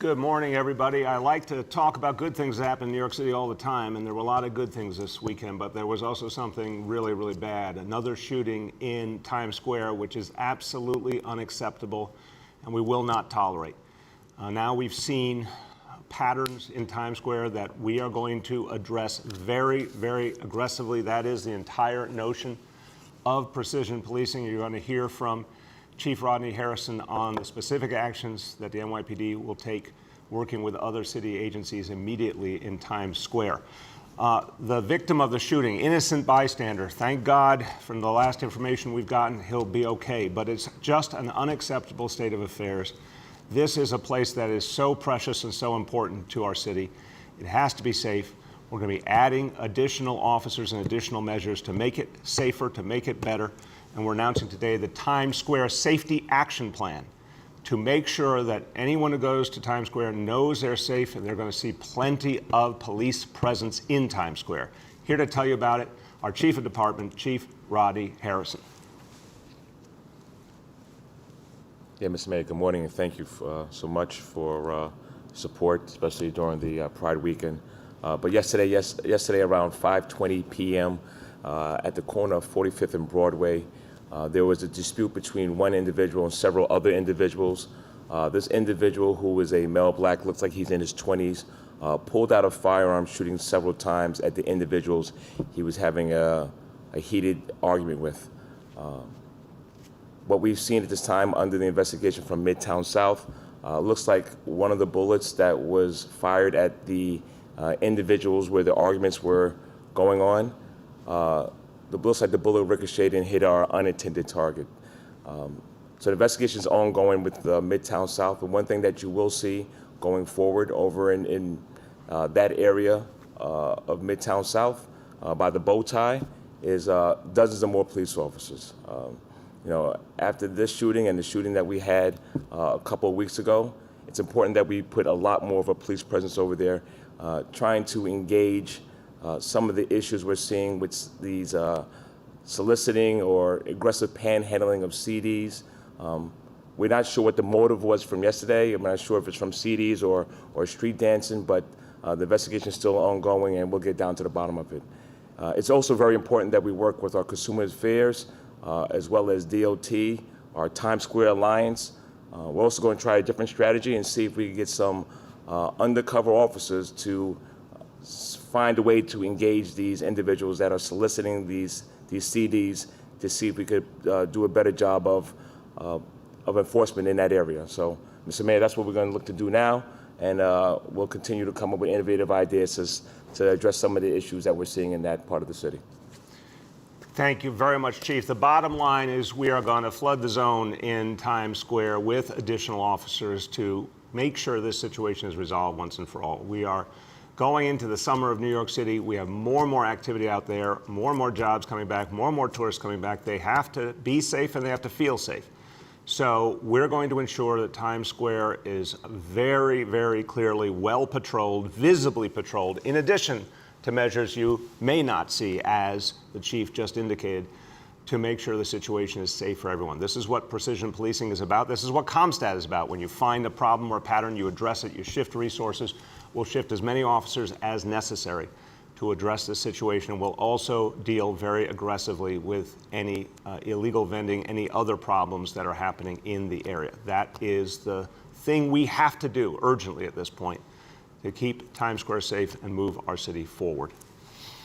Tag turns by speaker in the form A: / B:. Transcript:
A: Good morning, everybody. I like to talk about good things that happen in New York City all the time, and there were a lot of good things this weekend, but there was also something really, really bad. Another shooting in Times Square, which is absolutely unacceptable, and we will not tolerate. Now we've seen patterns in Times Square that we are going to address very, very aggressively. That is the entire notion of precision policing. You're going to hear from Chief Rodney Harrison on the specific actions that the NYPD will take working with other city agencies immediately in Times Square. The victim of the shooting, innocent bystander, thank God from the last information we've gotten, he'll be okay, but it's just an unacceptable state of affairs. This is a place that is so precious and so important to our city. It has to be safe. We're going to be adding additional officers and additional measures to make it safer, to make it better. And we're announcing today the Times Square Safety Action Plan to make sure that anyone who goes to Times Square knows they're safe and they're going to see plenty of police presence in Times Square. Here to tell you about it, our Chief of Department, Chief Rodney Harrison.
B: Yeah, Mr. Mayor, good morning, and thank you so much for support, especially during the Pride weekend. But yesterday around 5:20 p.m. At the corner of 45th and Broadway, there was a dispute between one individual and several other individuals. This individual, who is a male black, looks like he's in his 20s, pulled out a firearm, shooting several times at the individuals he was having a heated argument with. What we've seen at this time under the investigation from Midtown South looks like one of the bullets that was fired at the individuals where the arguments were going on. Looks like the bullet ricocheted and hit our unintended target. So the investigation is ongoing with Midtown South. And one thing that you will see going forward over in that area of Midtown South by the bow tie is dozens of more police officers. After this shooting and the shooting that we had a couple of weeks ago, it's important that we put a lot more of a police presence over there, trying to engage some of the issues we're seeing with these soliciting or aggressive panhandling of CDs. We're not sure what the motive was from yesterday. I'm not sure if it's from CDs or street dancing, but the investigation is still ongoing, and we'll get down to the bottom of it. It's also very important that we work with our consumer affairs, as well as DOT, our Times Square Alliance. We're also going to try a different strategy and see if we can get some undercover officers to find a way to engage these individuals that are soliciting these CDs to see if we could do a better job of enforcement in that area. So, Mr. Mayor, that's what we're going to look to do now, and we'll continue to come up with innovative ideas to address some of the issues that we're seeing in that part of the city.
A: Thank you very much, Chief. The bottom line is we are going to flood the zone in Times Square with additional officers to make sure this situation is resolved once and for all. We are going into the summer of New York City. We have more and more activity out there, more and more jobs coming back, more and more tourists coming back. They have to be safe and they have to feel safe. So we're going to ensure that Times Square is very, very clearly well patrolled, visibly patrolled, in addition to measures you may not see, as the Chief just indicated, to make sure the situation is safe for everyone. This is what precision policing is about. This is what CompStat is about. When you find a problem or a pattern, you address it, you shift resources. We'll shift as many officers as necessary to address this situation. We'll also deal very aggressively with any illegal vending, any other problems that are happening in the area. That is the thing we have to do urgently at this point to keep Times Square safe and move our city forward.